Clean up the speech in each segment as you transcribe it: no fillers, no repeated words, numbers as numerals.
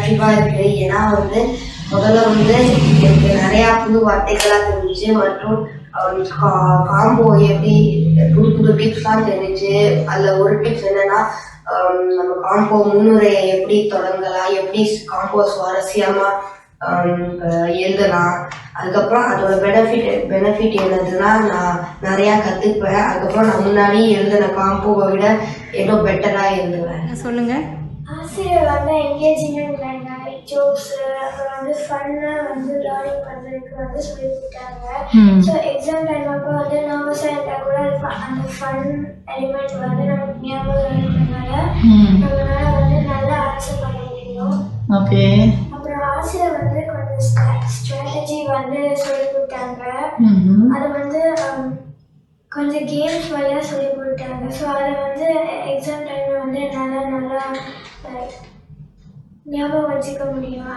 ப்ரொடக்டிவாக இருக்குது. ஏன்னா முதல்ல எனக்கு நிறையா புது வார்த்தைகளாக தெரிஞ்சிச்சு மற்றும் காம்போ எப்படி புது புது டிப்ஸ்லாம் தெரிஞ்சிச்சு. அதில் ஒரு டிப்ஸ் என்னன்னா நம்ம காம்போ முன்னுரையை எப்படி தொடங்கலாம், எப்படி காம்போ சுவாரஸ்யமாக எழுதலாம். அதுக்கப்புறம் அதோட பெனிஃபிட் என்னதுன்னா நான் நிறையா கற்றுப்பேன். அதுக்கப்புறம் நான் முன்னாடி எழுதின காம்போவை விட ஏதோ பெட்டராக எழுதுவேன். சொல்லுங்கள். ஆசிரியர் என்கேஜிங்மெண்ட் ஜோக்ஸ் அப்புறம் ஃபன்னாக லேர்னிங் பண்ணுறதுக்கு சொல்லி கொடுத்தாங்க. ஸோ எக்ஸாம் டைம் அப்போ நர்வஸாக இருந்தால் கூட அந்த ஃபன் எலிமெண்ட் நமக்கு ஞாபகம் இருக்கிறதுனால நம்மளால நல்லா ஆன்சர் பண்ண முடியும். ஓகே. அப்புறம் ஆசிரியர் கொஞ்சம் ஸ்ட்ராட்டஜி சொல்லி கொடுத்தாங்க. அது கொஞ்சம் கேம்ஸ் வழியாக சொல்லி கொடுத்தாங்க. ஸோ அதை எக்ஸாம் டைமில் நல்லா ஞாபகம் வச்சுக்க முடியும்.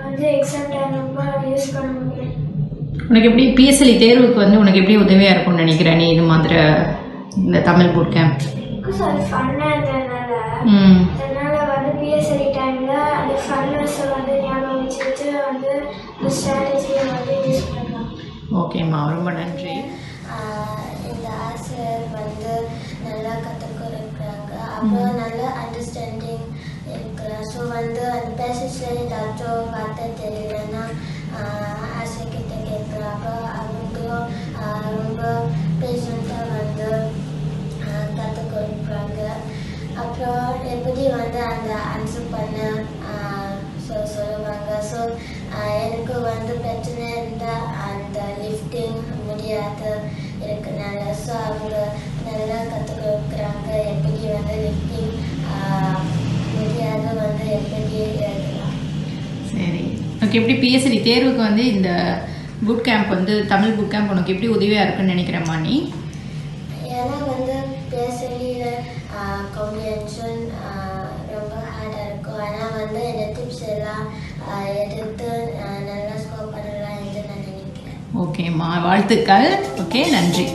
அதை எக்ஸாம் டைம் ரொம்ப யூஸ் பண்ண முடியும். உனக்கு எப்படி பிஎஸ்எல்இ தேர்வுக்கு உனக்கு எப்படி உதவியாக இருக்கும்னு நினைக்கிறேன் நீ இது மாதிரி இந்த தமிழ் புட் கேம்ப்? பிகாஸ் அது ஃபன்னாக இருந்ததுனால அதனால் பிஎஸ்எல்இ டைமில் அந்த ஃபன்னஸை ஞாபகம் வச்சுக்கிட்டு இந்த ஸ்ட்ராட்டஜியை யூஸ் பண்ணலாம். ஓகேம்மா, ரொம்ப நன்றி. இந்த ஆசிரியர் நல்லா கற்றுக் கொடுக்குறாங்க. அப்புறம் நல்ல அண்டர்ஸ்டாண்டிங் இருக்கிறேன். ஸோ அந்த பேசஸில் ஏதாச்சும் வார்த்தை தெரியலன்னா ஆசிரியர்கிட்ட கேட்குறேன். அப்புறம் அவங்களும் ரொம்ப பேஷண்ட்டாக கற்றுக் கொடுக்குறாங்க. அப்புறம் எப்படி அந்த ஆன்சர் பண்ண சொல்லுவாங்க. ஸோ எனக்கு பிரச்சனை இருந்தால் அந்த லிஃப்டிங் முடியாது இருக்கனால ஸோ அவங்க நல்லா கற்றுக் கொடுக்குறாங்க. எப்படி லிஃப்டிங் முடியாது எப்படி எழுதலாம். சரி, உனக்கு எப்படி பிஎஸ்எல்இ தேர்வுக்கு இந்த boot camp Tamil boot camp உனக்கு எப்படி உதவியாக இருக்குன்னு நினைக்கிறேம்மா நீ? ஏன்னா பிஎஸ்எல்இயில் காம்ப்ரிஹென்ஷன் ரொம்ப ஹார்டாக இருக்கும். ஆனால் இந்த டிப்ஸ் எல்லாம் எடுத்து நல்லா ஸ்கோர் பண்ணலாம் என்று நான் நினைக்கிறேன். ஓகேம்மா, வாழ்த்துக்கள். ஓகே, நன்றி.